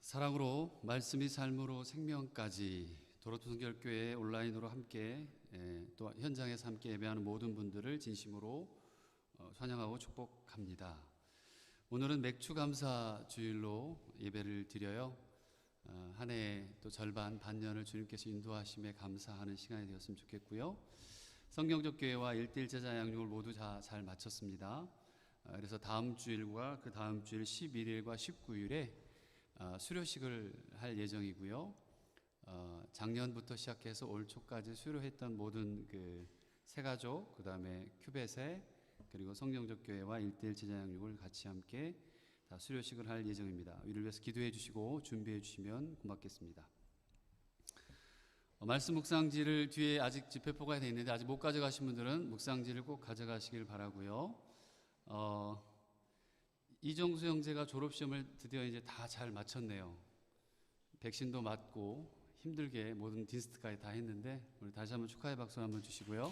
사랑으로 말씀이 삶으로 생명까지 도로통결교회 온라인으로 함께 또 현장에서 함께 예배하는 모든 분들을 진심으로 찬양하고 축복합니다. 오늘은 맥주감사 주일로 예배를 드려요. 한 해 또 절반 반년을 주님께서 인도하심에 감사하는 시간이 되었으면 좋겠고요. 성경적 교회와 1:1 제자 양육을 모두 잘 마쳤습니다. 그래서 다음 주일과 그 다음 주일 11일과 19일에 수료식을 할 예정이고요. 작년부터 시작해서 올 초까지 수료했던 모든 그 새가족, 그 다음에 큐벳에 그리고 성경적 교회와 1:1 제자 양육을 같이 함께 다 수료식을 할 예정입니다. 이를 위해서 기도해 주시고 준비해 주시면 고맙겠습니다. 말씀 묵상지를 뒤에 아직 집회포가 되어 있는데 아직 못 가져가신 분들은 묵상지를 꼭 가져가시길 바라고요. 이정수 형제가 졸업시험을 드디어 이제 다 잘 마쳤네요. 백신도 맞고 힘들게 모든 디스트까지 다 했는데 우리 다시 한번 축하의 박수 한번 주시고요.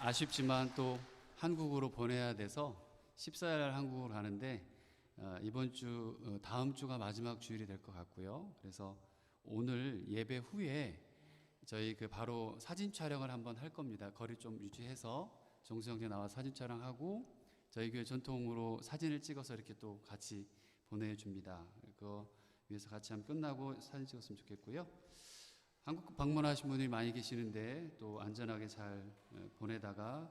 아쉽지만 또 한국으로 보내야 돼서 14일 한국으로 가는데 이번 주 다음 주가 마지막 주일이 될 것 같고요. 그래서 오늘 예배 후에 저희 바로 사진 촬영을 한번 할 겁니다. 거리 좀 유지해서 정수 형제 나와 사진 촬영하고 저희 교회 전통으로 사진을 찍어서 이렇게 또 같이 보내줍니다. 그거 위해서 같이 하면 끝나고 사진 찍었으면 좋겠고요. 한국 방문하신 분이 많이 계시는데 또 안전하게 잘 보내다가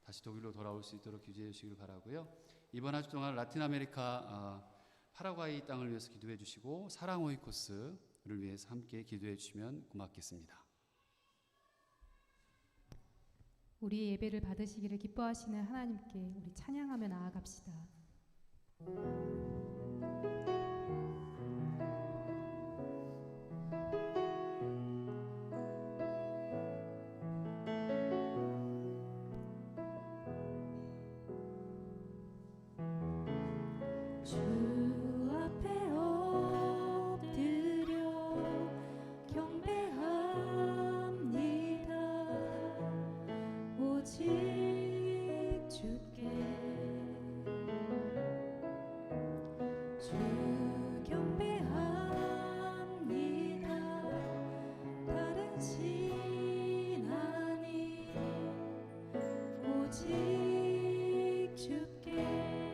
다시 독일로 돌아올 수 있도록 기도해 주시길 바라고요. 이번 한 주 동안 라틴 아메리카 파라과이 땅을 위해서 기도해 주시고 사랑 오이코스를 위해서 함께 기도해 주시면 고맙겠습니다. 우리 예배를 받으시기를 기뻐하시는 하나님께 우리 찬양하며 나아갑시다.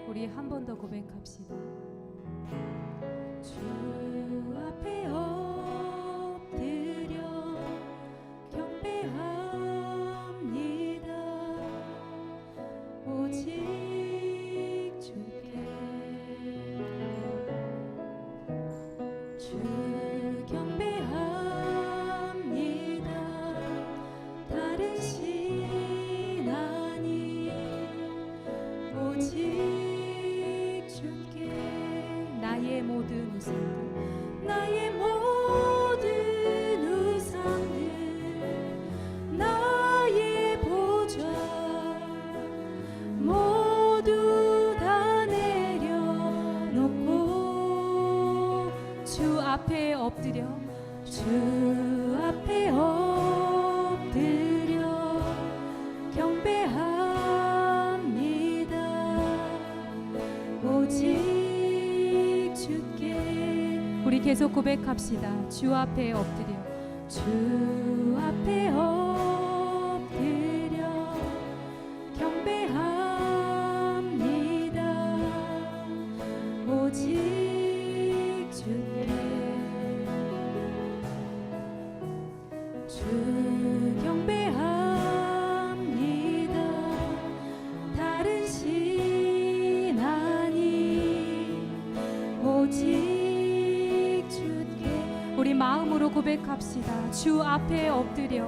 우리 한 번 더 고백합시다. 주 앞에 엎드려 경배합니다. 오직 주께 주 경배합니다. 다른 신 아니 오직 나의 모든 우상들 나의 모든 우상들 나의 보좌 모두 다 내려놓고 주 앞에 엎드려 주 앞에 엎드려 경배합니다. 오직 우리 계속 고백합시다. 주 앞에 엎드려 주 앞에 엎드려 경배합니다. 오직 주께 주 경배합니다. 다른 신 아니 오직 우리 마음으로 고백합시다. 주 앞에 엎드려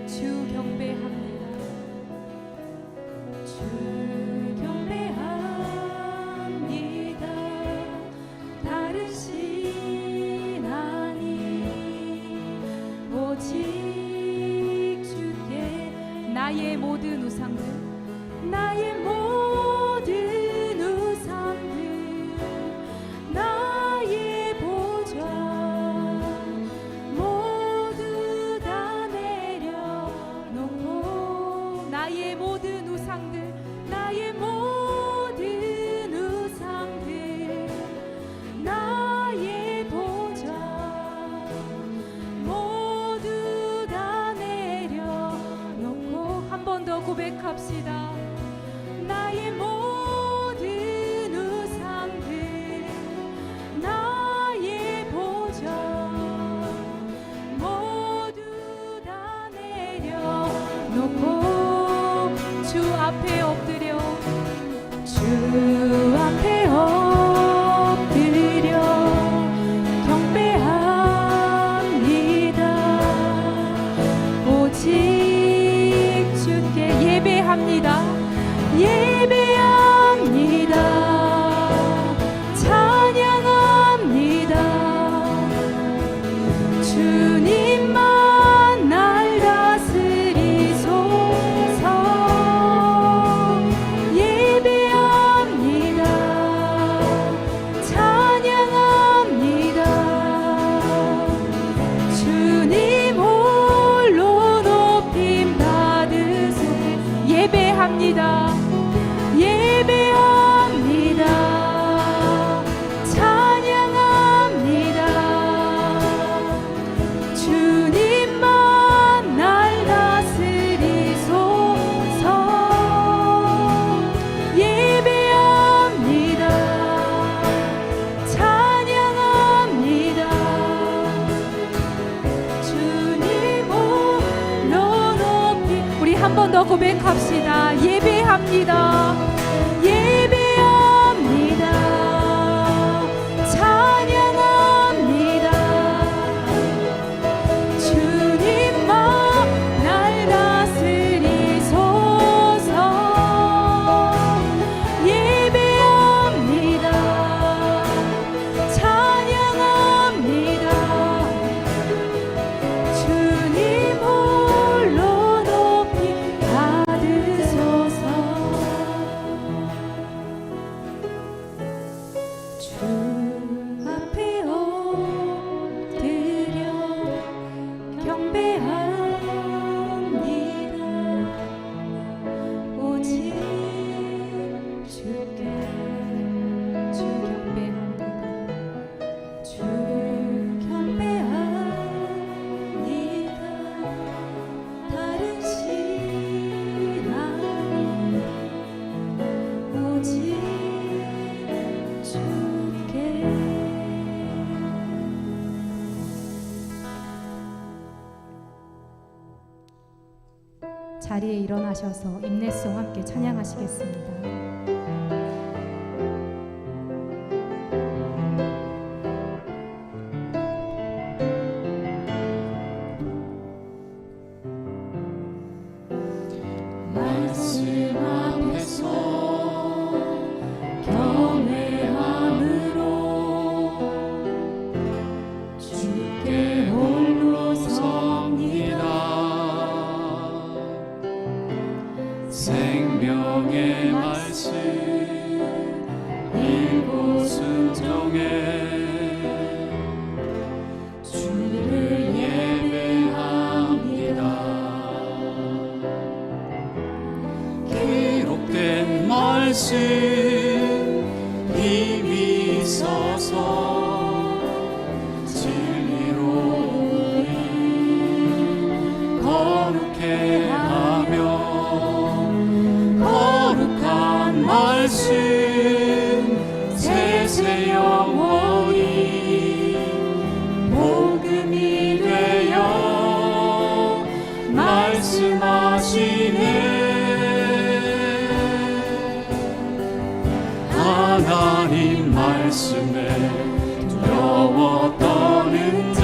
주 경배합니다. 주 경배합니다. 다른 신 아니 오직 나의 모든 우상들 나의 모든 우상들 나의 보 엎드려 주 앞에 엎드려 경배합니다. 오직 주께 예배합니다. 예배합니다. 찬양합니다. 주님만 날 다스리소서. 예배합니다. 찬양합니다. 주님 홀로 높임 받으소. 예배합니다. 예배합니다. 찬양합니다. 주님만 날 다스리소서. 예배합니다. 찬양합니다. 주님 홀로 높이. 우리 한 번 더 고백합시다. 예배합니다. 예배합니다. 찬양합니다. 주님만 날 다스리소서. 예배합니다. 찬양합니다. 주님 홀로 높이 받으소서. 주 앞에 엎드려 경배합니다. 오직 주께 주 경배합니다. 주 경배합니다. 다른 신앙이 오직 주께. 자리에 일어나셔서 임내송 함께 찬양하시겠습니다. 말씀 앞에서 경외함으로 주께 홀로 섭니다. 생명의 말씀 이곳은 정해 주를 예배합니다. 기록된 말씀 힘이 있어서 진리로 우리 거룩해 하며 거룩한 말씀 세세 영원히 복음이 되어 말씀하시네. 하나님 말씀에 두려워 떠는 자,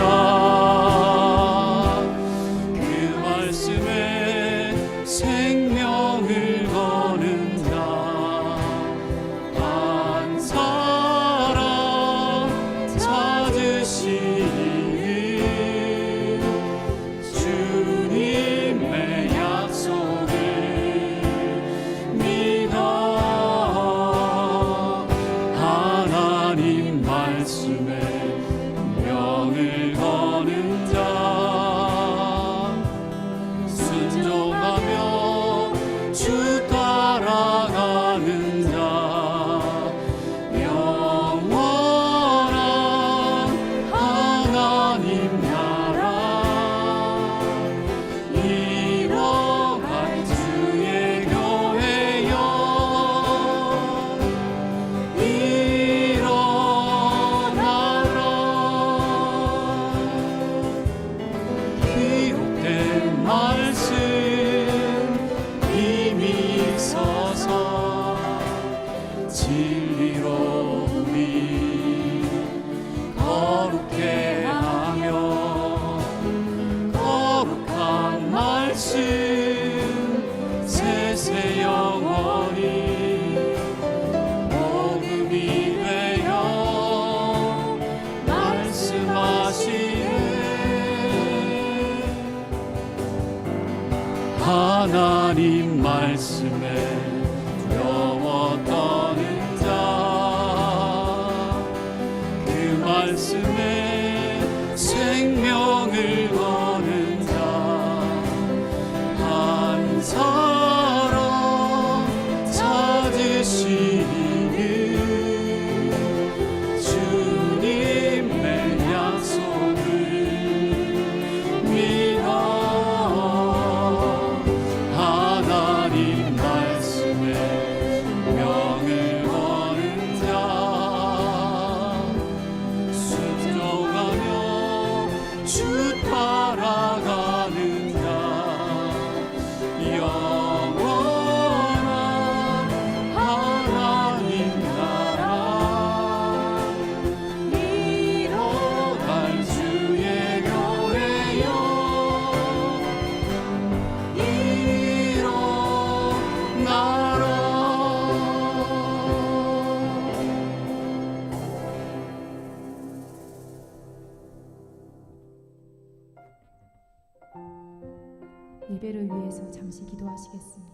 그 말씀에 생명을 거는 자, 한 사람 찾으시니 주님의 약속을 믿어 하나님 말씀에 진리로 우리 거룩해 하며 거룩한 말씀 세세 영원히 복음이 되어 말씀하시네. 하나님 말씀에 두려워 떠는 자, 그 말씀에 생명을 거는 자, 한 사람 찾으시기를 주님의 약속을 믿어 하나님 말씀에 명을 거는 자, 순종하며 주 따라가는 자, 영원한 하나님 나라 이뤄갈 주의 교회여 일어나라. 예배를 위해서 잠시 기도하시겠습니다.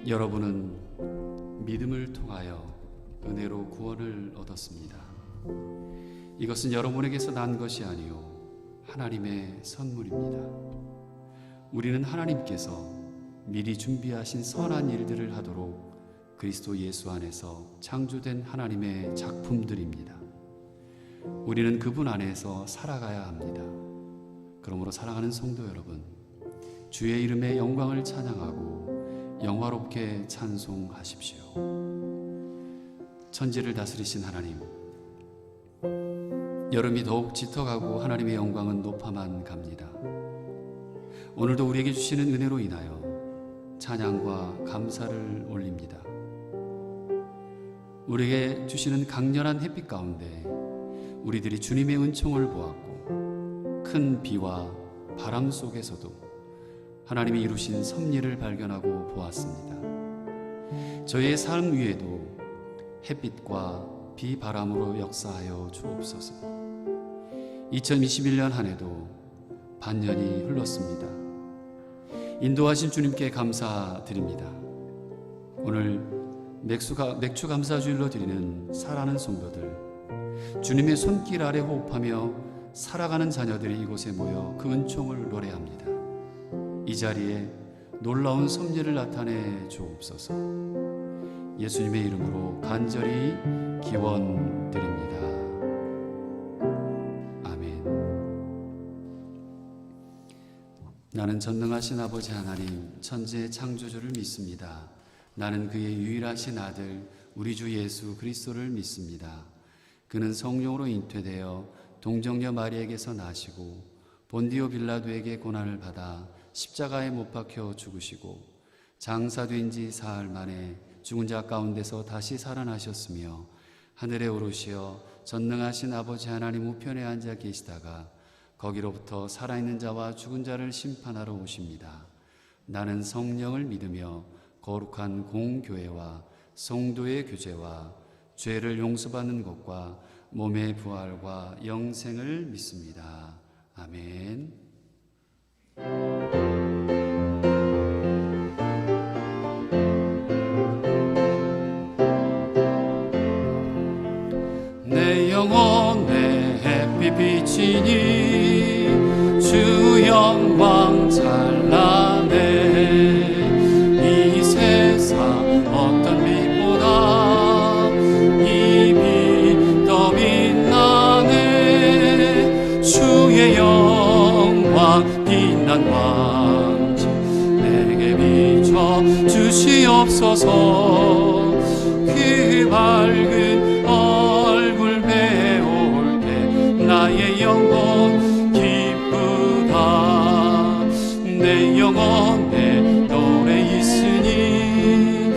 여러분은 믿음을 통하여 은혜로 구원을 얻었습니다. 이것은 여러분에게서 난 것이 아니요 하나님의 선물입니다. 우리는 하나님께서 미리 준비하신 선한 일들을 하도록 그리스도 예수 안에서 창조된 하나님의 작품들입니다. 우리는 그분 안에서 살아가야 합니다. 그러므로 사랑하는 성도 여러분, 주의 이름의 영광을 찬양하고 영화롭게 찬송하십시오. 천지를 다스리신 하나님, 여름이 더욱 짙어가고 하나님의 영광은 높아만 갑니다. 오늘도 우리에게 주시는 은혜로 인하여 찬양과 감사를 올립니다. 우리에게 주시는 강렬한 햇빛 가운데 우리들이 주님의 은총을 보았고, 큰 비와 바람 속에서도 하나님이 이루신 섭리를 발견하고 보았습니다. 저희의 삶 위에도 햇빛과 비, 바람으로 역사하여 주옵소서. 2021년 한 해도 반년이 흘렀습니다. 인도하신 주님께 감사드립니다. 오늘 맥주 감사주일로 드리는 사랑하는 성도들, 주님의 손길 아래 호흡하며 살아가는 자녀들이 이곳에 모여 그 은총을 노래합니다. 이 자리에 놀라운 섭리를 나타내 주옵소서. 예수님의 이름으로 간절히 기원드립니다. 아멘. 나는 전능하신 아버지 하나님, 천지의 창조주를 믿습니다. 나는 그의 유일하신 아들 우리 주 예수 그리스도를 믿습니다. 그는 성령으로 잉태되어 동정녀 마리에게서 나시고 본디오 빌라도에게 고난을 받아 십자가에 못 박혀 죽으시고 장사된 지 사흘 만에 죽은 자 가운데서 다시 살아나셨으며 하늘에 오르시어 전능하신 아버지 하나님 우편에 앉아 계시다가 거기로부터 살아있는 자와 죽은 자를 심판하러 오십니다. 나는 성령을 믿으며 거룩한 공교회와 성도의 교제와 죄를 용서받는 것과 몸의 부활과 영생을 믿습니다. 아멘. 내 영혼에 햇빛 비치니 주 영광 찬란해. 이 세상 어떤 빛보다 이 빛 더 빛나네. 주의 영광 빛난 왕자 내게 비춰 주시옵소서. 그 밝은 얼굴 배울 때 나의 영혼 기쁘다. 내 영혼에 노래 있으니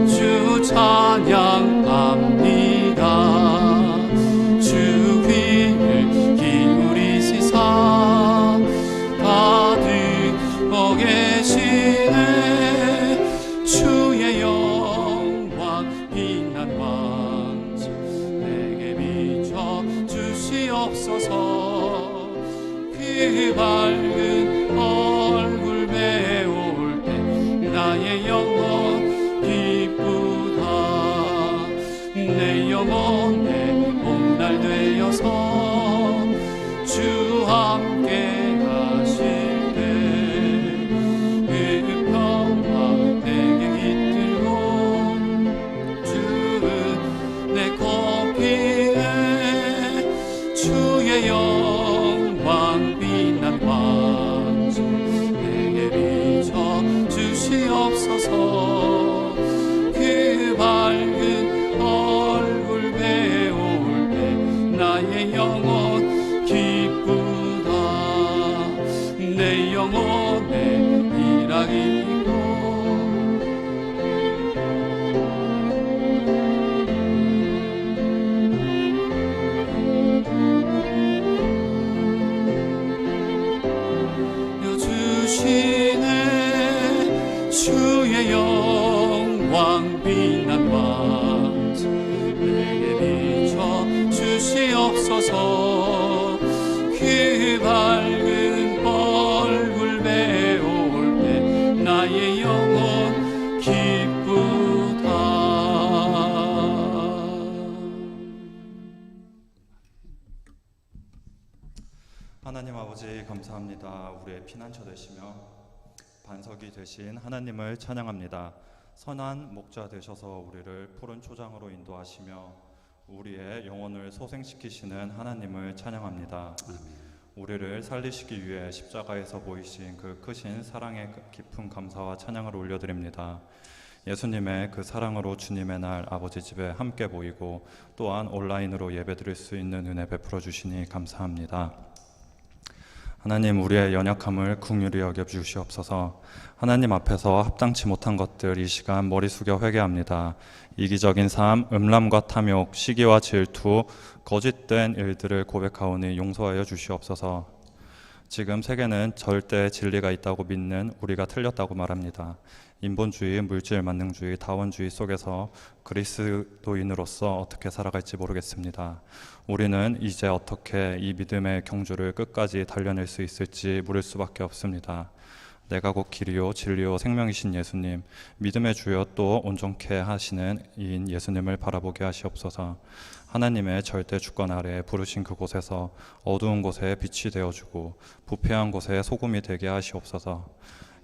주 찬양합니다. 주 귀를 기울이시사 다 듣고 계시네. 주의 영광 빛난 왕자 내게 비춰 주시옵소서. 그 밝은 얼굴 배울 때 나의 영혼 기쁘다. 내 영혼에 봄날 되어서 주 함께 하실 때 그 평화 내게 깃들고 주는 내 코피에 주의 영광 빛난 왕자 내게 비춰 주시옵소서. 그 밝은 얼굴 배울 때 나의 영혼 기쁘다. 내 영혼에 일하기 있고 주시네. 주의 영광 빛난 왕자 내게 비춰 주시옵소서. 그 밝은 얼굴 배울 때 나의 영혼 기쁘다. 하나님 아버지 감사합니다. 우리의 피난처 되시며 반석이 되신 하나님을 찬양합니다. 선한 목자 되셔서 우리를 푸른 초장으로 인도하시며 우리의 영혼을 소생시키시는 하나님을 찬양합니다. 우리를 살리시기 위해 십자가에서 보이신 그 크신 사랑의 깊은 감사와 찬양을 올려드립니다. 예수님의 그 사랑으로 주님의 날 아버지 집에 함께 모이고 또한 온라인으로 예배드릴 수 있는 은혜 베풀어 주시니 감사합니다. 하나님, 우리의 연약함을 긍휼히 여겨 주시옵소서. 하나님 앞에서 합당치 못한 것들 이 시간 머리 숙여 회개합니다. 이기적인 삶, 음란과 탐욕, 시기와 질투, 거짓된 일들을 고백하오니 용서하여 주시옵소서. 지금 세계는 절대 진리가 있다고 믿는 우리가 틀렸다고 말합니다. 인본주의, 물질 만능주의, 다원주의 속에서 그리스도인으로서 어떻게 살아갈지 모르겠습니다. 우리는 이제 어떻게 이 믿음의 경주를 끝까지 달려낼 수 있을지 물을 수밖에 없습니다. 내가 곧 길이요 진리요 생명이신 예수님, 믿음의 주여 또 온전케 하시는 이인 예수님을 바라보게 하시옵소서. 하나님의 절대 주권 아래 부르신 그곳에서 어두운 곳에 빛이 되어주고 부패한 곳에 소금이 되게 하시옵소서.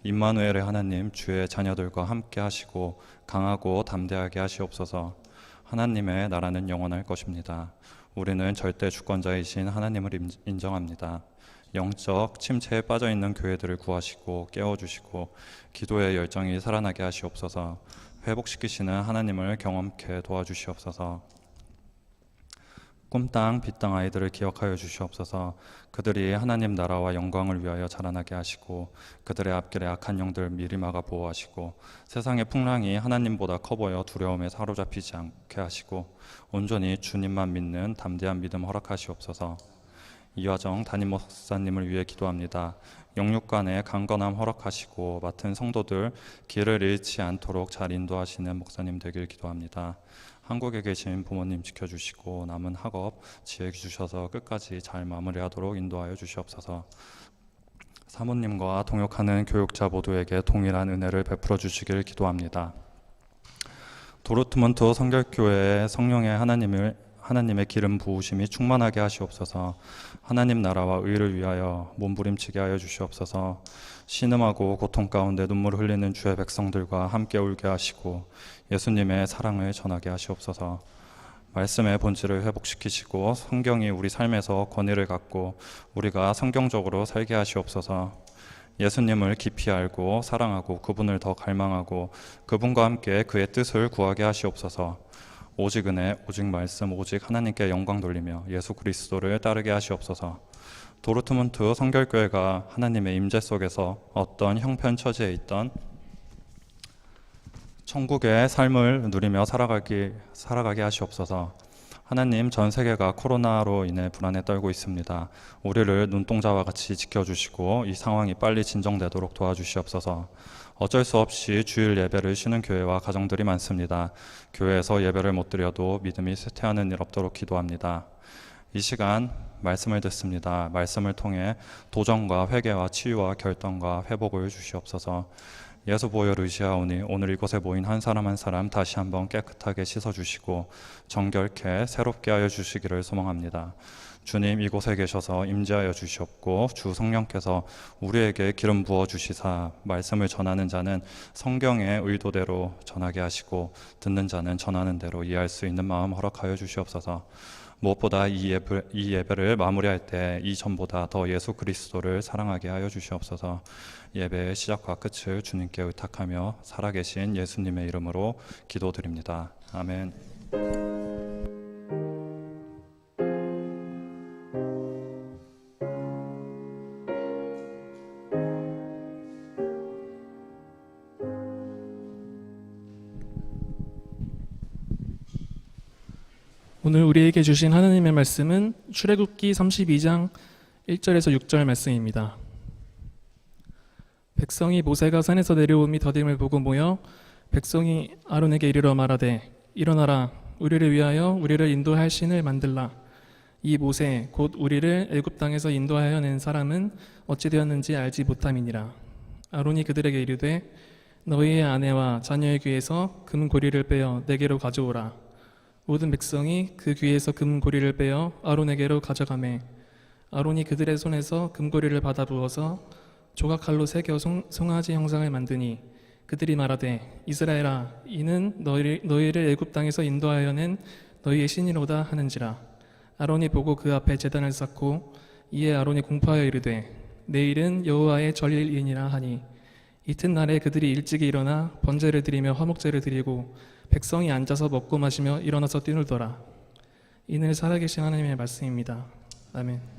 임마누엘의 하나님, 주의 자녀들과 함께 하시고 강하고 담대하게 하시옵소서. 하나님의 나라는 영원할 것입니다. 우리는 절대 주권자이신 하나님을 인정합니다. 영적 침체에 빠져있는 교회들을 구하시고 깨워주시고 기도의 열정이 살아나게 하시옵소서. 회복시키시는 하나님을 경험케 도와주시옵소서. 꿈땅 빛땅 아이들을 기억하여 주시옵소서. 그들이 하나님 나라와 영광을 위하여 자라나게 하시고 그들의 앞길에 악한 영들 미리 막아 보호하시고 세상의 풍랑이 하나님보다 커 보여 두려움에 사로잡히지 않게 하시고 온전히 주님만 믿는 담대한 믿음 허락하시옵소서. 이화정 담임 목사님을 위해 기도합니다. 영육간에 강건함 허락하시고 맡은 성도들 길을 잃지 않도록 잘 인도하시는 목사님 되길 기도합니다. 한국에 계신 부모님 지켜주시고 남은 학업 지혜 주셔서 끝까지 잘 마무리하도록 인도하여 주시옵소서. 사모님과 동역하는 교육자 모두에게 동일한 은혜를 베풀어 주시길 기도합니다. 도르트문트 성결교회의 성령의 하나님의 기름 부으심이 충만하게 하시옵소서. 하나님 나라와 의를 위하여 몸부림치게 하여 주시옵소서. 신음하고 고통 가운데 눈물을 흘리는 주의 백성들과 함께 울게 하시고 예수님의 사랑을 전하게 하시옵소서. 말씀의 본질을 회복시키시고 성경이 우리 삶에서 권위를 갖고 우리가 성경적으로 살게 하시옵소서. 예수님을 깊이 알고 사랑하고 그분을 더 갈망하고 그분과 함께 그의 뜻을 구하게 하시옵소서. 오직 은혜, 오직 말씀, 오직 하나님께 영광 돌리며 예수 그리스도를 따르게 하시옵소서. 도르트문트 성결교회가 하나님의 임재 속에서 어떤 형편처지에 있던 천국의 삶을 누리며 살아가게 하시옵소서. 하나님, 전 세계가 코로나로 인해 불안에 떨고 있습니다. 우리를 눈동자와 같이 지켜주시고 이 상황이 빨리 진정되도록 도와주시옵소서. 어쩔 수 없이 주일 예배를 쉬는 교회와 가정들이 많습니다. 교회에서 예배를 못 드려도 믿음이 쇠퇴하는 일 없도록 기도합니다. 이 시간 말씀을 듣습니다. 말씀을 통해 도전과 회개와 치유와 결단과 회복을 주시옵소서. 예수 보혈 의지하오니 오늘 이곳에 모인 한 사람 한 사람 다시 한번 깨끗하게 씻어주시고 정결케 새롭게 하여 주시기를 소망합니다. 주님, 이곳에 계셔서 임재하여 주시옵고 주 성령께서 우리에게 기름 부어 주시사 말씀을 전하는 자는 성경의 의도대로 전하게 하시고 듣는 자는 전하는 대로 이해할 수 있는 마음 허락하여 주시옵소서. 무엇보다 이 예배를 마무리할 때 이전보다 더 예수 그리스도를 사랑하게 하여 주시옵소서. 예배의 시작과 끝을 주님께 의탁하며 살아계신 예수님의 이름으로 기도드립니다. 아멘. 오늘 우리에게 주신 하나님의 말씀은 출애굽기 32장 1절에서 6절 말씀입니다. 백성이 모세가 산에서 내려옴이 더딤을 보고 모여 백성이 아론에게 이르러 말하되 일어나라 우리를 위하여 우리를 인도할 신을 만들라. 이 모세 곧 우리를 애굽 땅에서 인도하여 낸 사람은 어찌 되었는지 알지 못함이니라. 아론이 그들에게 이르되 너희의 아내와 자녀의 귀에서 금고리를 빼어 내게로 가져오라. 모든 백성이 그 귀에서 금고리를 빼어 아론에게로 가져가매 아론이 그들의 손에서 금고리를 받아 부어서 조각칼로 새겨 송아지 형상을 만드니 그들이 말하되 이스라엘아 이는 너희를 애굽 땅에서 인도하여 낸 너희의 신이로다 하는지라. 아론이 보고 그 앞에 제단을 쌓고 이에 아론이 공포하여 이르되 내일은 여호와의 절일이니라 하니 이튿날에 그들이 일찍이 일어나 번제를 드리며 화목제를 드리고 백성이 앉아서 먹고 마시며 일어나서 뛰놀더라. 이는 살아계신 하나님의 말씀입니다. 아멘.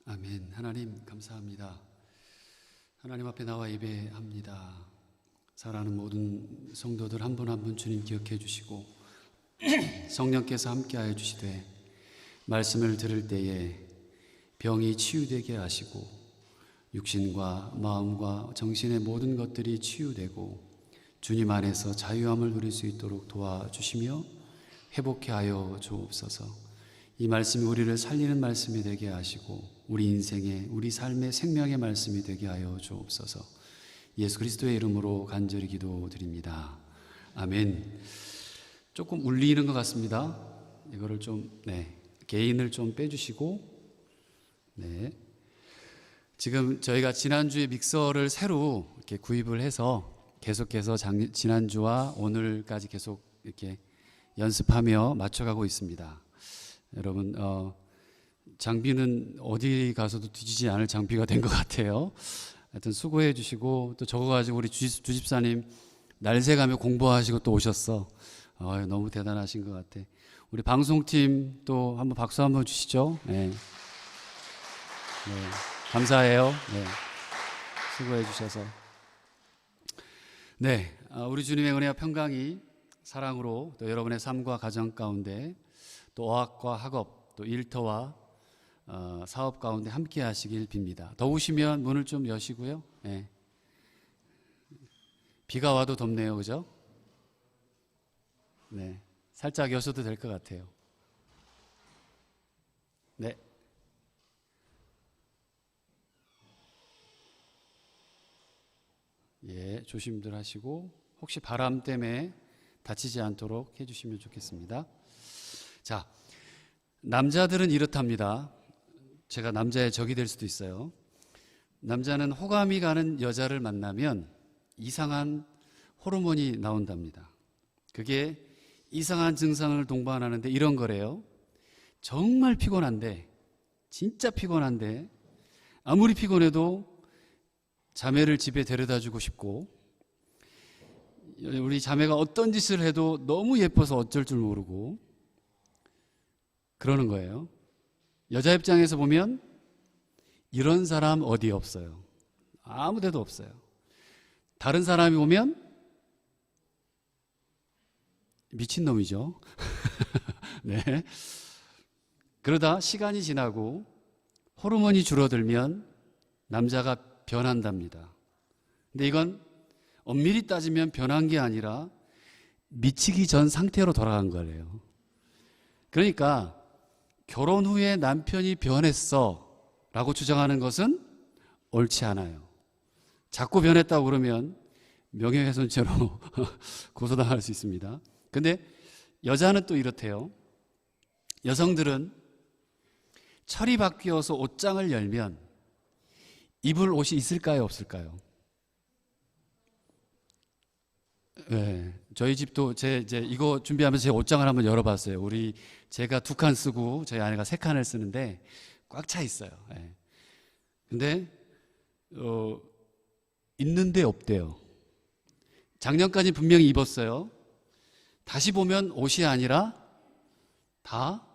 아멘. 하나님 감사합니다. 하나님 앞에 나와 예배합니다. 사랑하는 모든 성도들 한 분 한 분 주님 기억해 주시고 성령께서 함께하여 주시되 말씀을 들을 때에 병이 치유되게 하시고 육신과 마음과 정신의 모든 것들이 치유되고 주님 안에서 자유함을 누릴 수 있도록 도와주시며 회복케 하여 주옵소서. 이 말씀이 우리를 살리는 말씀이 되게 하시고 우리 인생의 우리 삶의 생명의 말씀이 되게 하여 주옵소서. 예수 그리스도의 이름으로 간절히 기도드립니다. 아멘. 조금 울리는 것 같습니다. 이거를 좀 개인을 좀 빼주시고 지금 저희가 지난주에 믹서를 새로 이렇게 구입을 해서 계속해서 지난주와 오늘까지 계속 이렇게 연습하며 맞춰가고 있습니다. 여러분 장비는 어디 가서도 뒤지지 않을 장비가 된 것 같아요. 하여튼 수고해 주시고 또 저거 가지고 우리 주집사님 날새가며 공부하시고 또 오셨어. 너무 대단하신 것 같아. 우리 방송팀 또 한번 박수 한번 주시죠. 네. 감사해요. 수고해 주셔서. 우리 주님의 은혜와 평강이 사랑으로 또 여러분의 삶과 가정 가운데 또 어학과 학업 또 일터와 사업 가운데 함께 하시길 빕니다. 더우시면 문을 좀 여시고요. 비가 와도 덥네요. 그죠? 살짝 여셔도 될 것 같아요. 조심들 하시고 혹시 바람 때문에 다치지 않도록 해주시면 좋겠습니다. 자, 남자들은 이렇답니다. 제가 남자의 적이 될 수도 있어요. 남자는 호감이 가는 여자를 만나면 이상한 호르몬이 나온답니다. 그게 이상한 증상을 동반하는데 이런 거래요. 정말 피곤한데, 진짜 피곤한데 아무리 피곤해도 자매를 집에 데려다 주고 싶고 우리 자매가 어떤 짓을 해도 너무 예뻐서 어쩔 줄 모르고 그러는 거예요. 여자 입장에서 보면 이런 사람 어디 없어요. 아무 데도 없어요. 다른 사람이 보면 미친놈이죠. 그러다 시간이 지나고 호르몬이 줄어들면 남자가 변한답니다. 근데 이건 엄밀히 따지면 변한 게 아니라 미치기 전 상태로 돌아간 거래요. 그러니까 결혼 후에 남편이 변했어 라고 주장하는 것은 옳지 않아요. 자꾸 변했다고 그러면 명예훼손죄로 고소당할 수 있습니다. 근데 여자는 또 이렇대요. 여성들은 철이 바뀌어서 옷장을 열면 입을 옷이 있을까요, 없을까요? 저희 집도 이제 이거 준비하면서 제 옷장을 한번 열어봤어요. 제가 2칸 쓰고 저희 아내가 3칸을 쓰는데 꽉 차 있어요. 근데 있는데 없대요. 작년까지 분명히 입었어요. 다시 보면 옷이 아니라 다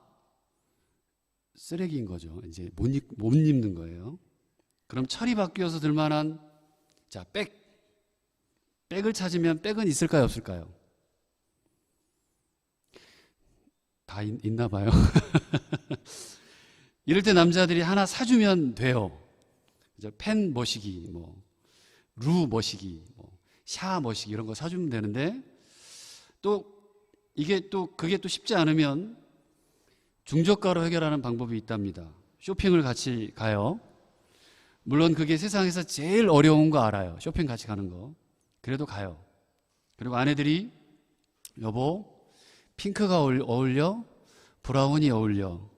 쓰레기인 거죠. 이제 못 입는 거예요. 그럼 철이 바뀌어서 들만한 백을 찾으면 백은 있을까요, 없을까요? 다 있나 봐요. 이럴 때 남자들이 하나 사주면 돼요. 펜 머시기, 루 머시기, 샤 머시기 이런 거 사주면 되는데 그게 또 쉽지 않으면 중저가로 해결하는 방법이 있답니다. 쇼핑을 같이 가요. 물론 그게 세상에서 제일 어려운 거 알아요. 쇼핑 같이 가는 거. 그래도 가요. 그리고 아내들이 여보 핑크가 어울려? 브라운이 어울려?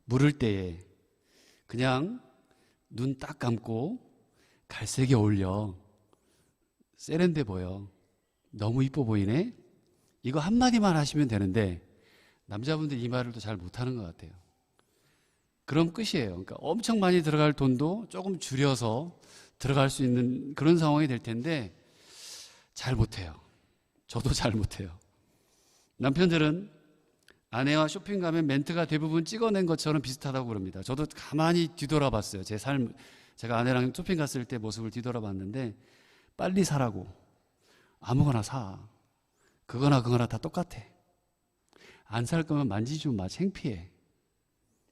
물을 때에 그냥 눈 딱 감고 갈색이 어울려. 세련돼 보여. 너무 이뻐 보이네. 이거 한마디만 하시면 되는데 남자분들 이 말을 또 잘 못하는 것 같아요. 그럼 끝이에요. 그러니까 엄청 많이 들어갈 돈도 조금 줄여서 들어갈 수 있는 그런 상황이 될 텐데 잘 못해요. 저도 잘 못해요. 남편들은 아내와 쇼핑 가면 멘트가 대부분 찍어낸 것처럼 비슷하다고 그럽니다. 저도 가만히 뒤돌아봤어요. 제 삶, 제가 아내랑 쇼핑 갔을 때 모습을 뒤돌아봤는데 빨리 사라고. 아무거나 사. 그거나 다 똑같아. 안 살 거면 만지지 마. 창피해.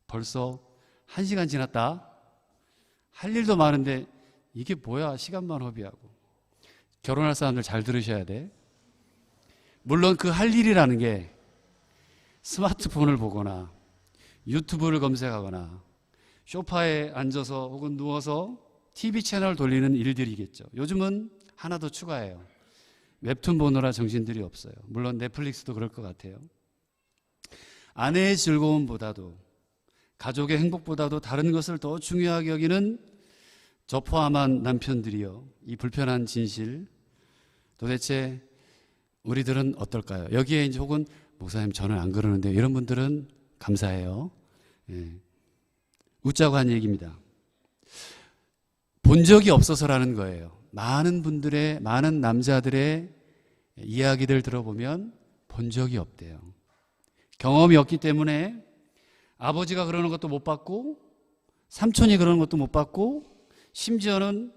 벌써 1시간 지났다. 할 일도 많은데 이게 뭐야. 시간만 허비하고. 결혼할 사람들 잘 들으셔야 돼. 물론 그 할 일이라는 게 스마트폰을 보거나 유튜브를 검색하거나 소파에 앉아서 혹은 누워서 TV 채널 돌리는 일들이겠죠. 요즘은 하나 더 추가해요. 웹툰 보느라 정신들이 없어요. 물론 넷플릭스도 그럴 것 같아요. 아내의 즐거움보다도 가족의 행복보다도 다른 것을 더 중요하게 여기는 저 포함한 남편들이요. 이 불편한 진실 도대체 우리들은 어떨까요? 여기에 이제 혹은 목사님 저는 안 그러는데 이런 분들은 감사해요. 예. 웃자고 한 얘기입니다. 본 적이 없어서라는 거예요. 많은 남자들의 이야기들 들어보면 본 적이 없대요. 경험이 없기 때문에 아버지가 그러는 것도 못 봤고 삼촌이 그러는 것도 못 봤고 심지어는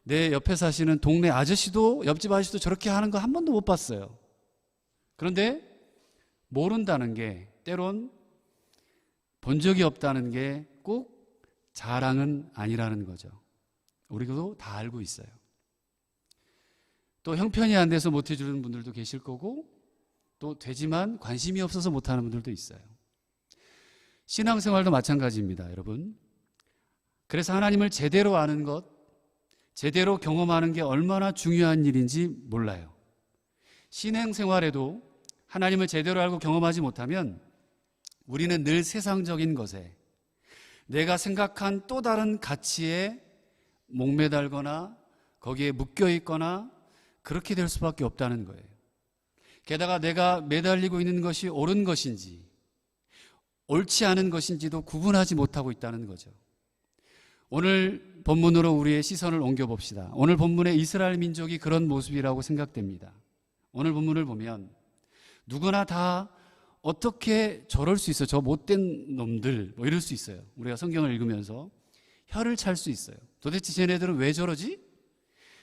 내 옆에 사시는 동네 아저씨도 옆집 아저씨도 저렇게 하는 거 한 번도 못 봤어요. 그런데 모른다는 게 때론 본 적이 없다는 게 꼭 자랑은 아니라는 거죠. 우리도 다 알고 있어요. 또 형편이 안 돼서 못 해주는 분들도 계실 거고 또 되지만 관심이 없어서 못하는 분들도 있어요. 신앙생활도 마찬가지입니다, 여러분. 그래서 하나님을 제대로 아는 것, 제대로 경험하는 게 얼마나 중요한 일인지 몰라요. 신앙생활에도 하나님을 제대로 알고 경험하지 못하면 우리는 늘 세상적인 것에 내가 생각한 또 다른 가치에 목매달거나 거기에 묶여있거나 그렇게 될 수밖에 없다는 거예요. 게다가 내가 매달리고 있는 것이 옳은 것인지 옳지 않은 것인지도 구분하지 못하고 있다는 거죠. 오늘 본문으로 우리의 시선을 옮겨봅시다. 오늘 본문의 이스라엘 민족이 그런 모습이라고 생각됩니다. 오늘 본문을 보면 누구나 다 어떻게 저럴 수 있어요? 저 못된 놈들 뭐 이럴 수 있어요. 우리가 성경을 읽으면서 혀를 찰 수 있어요. 도대체 쟤네들은 왜 저러지?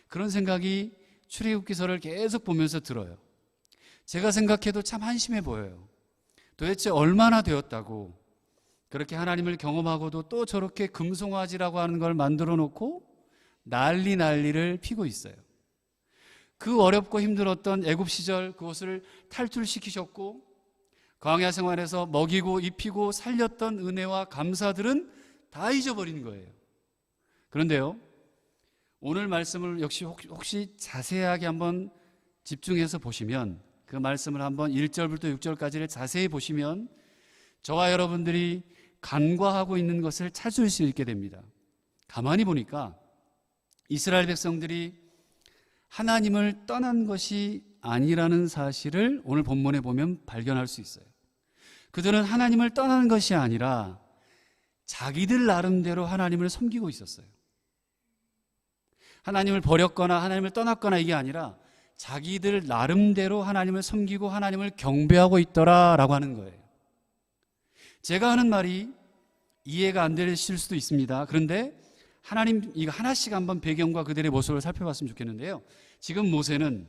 그런 생각이 출애굽기서를 계속 보면서 들어요. 제가 생각해도 참 한심해 보여요. 도대체 얼마나 되었다고 그렇게 하나님을 경험하고도 또 저렇게 금송아지라고 하는 걸 만들어 놓고 난리를 피고 있어요. 그 어렵고 힘들었던 애굽 시절 그것을 탈출시키셨고 광야 생활에서 먹이고 입히고 살렸던 은혜와 감사들은 다 잊어버린 거예요. 그런데요, 오늘 말씀을 역시 혹시 자세하게 한번 집중해서 보시면 그 말씀을 한번 1절부터 6절까지를 자세히 보시면 저와 여러분들이 간과하고 있는 것을 찾을 수 있게 됩니다. 가만히 보니까 이스라엘 백성들이 하나님을 떠난 것이 아니라는 사실을 오늘 본문에 보면 발견할 수 있어요. 그들은 하나님을 떠나는 것이 아니라 자기들 나름대로 하나님을 섬기고 있었어요. 하나님을 버렸거나 하나님을 떠났거나 이게 아니라 자기들 나름대로 하나님을 섬기고 하나님을 경배하고 있더라라고 하는 거예요. 제가 하는 말이 이해가 안 되실 수도 있습니다. 그런데 하나님 이거 하나씩 한번 배경과 그들의 모습을 살펴봤으면 좋겠는데요. 지금 모세는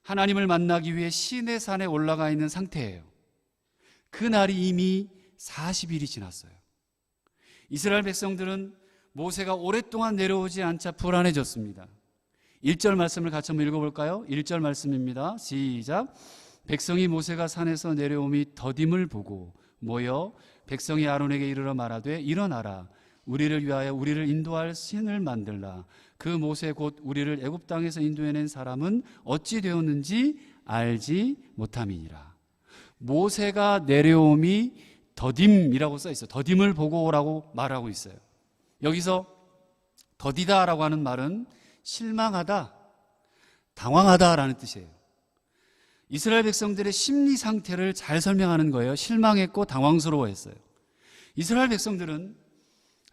하나님을 만나기 위해 시내산에 올라가 있는 상태예요. 그 날이 이미 40일이 지났어요. 이스라엘 백성들은 모세가 오랫동안 내려오지 않자 불안해졌습니다. 1절 말씀을 같이 한번 읽어볼까요? 1절 말씀입니다. 시작. 백성이 모세가 산에서 내려오미 더딤을 보고 모여 백성이 아론에게 이르러 말하되 일어나라 우리를 위하여 우리를 인도할 신을 만들라. 그 모세 곧 우리를 애굽 땅에서 인도해낸 사람은 어찌 되었는지 알지 못함이니라. 모세가 내려옴이 더딤이라고 써 있어요. 더딤을 보고라고 말하고 있어요. 여기서 더디다라고 하는 말은 실망하다, 당황하다라는 뜻이에요. 이스라엘 백성들의 심리 상태를 잘 설명하는 거예요. 실망했고 당황스러워했어요. 이스라엘 백성들은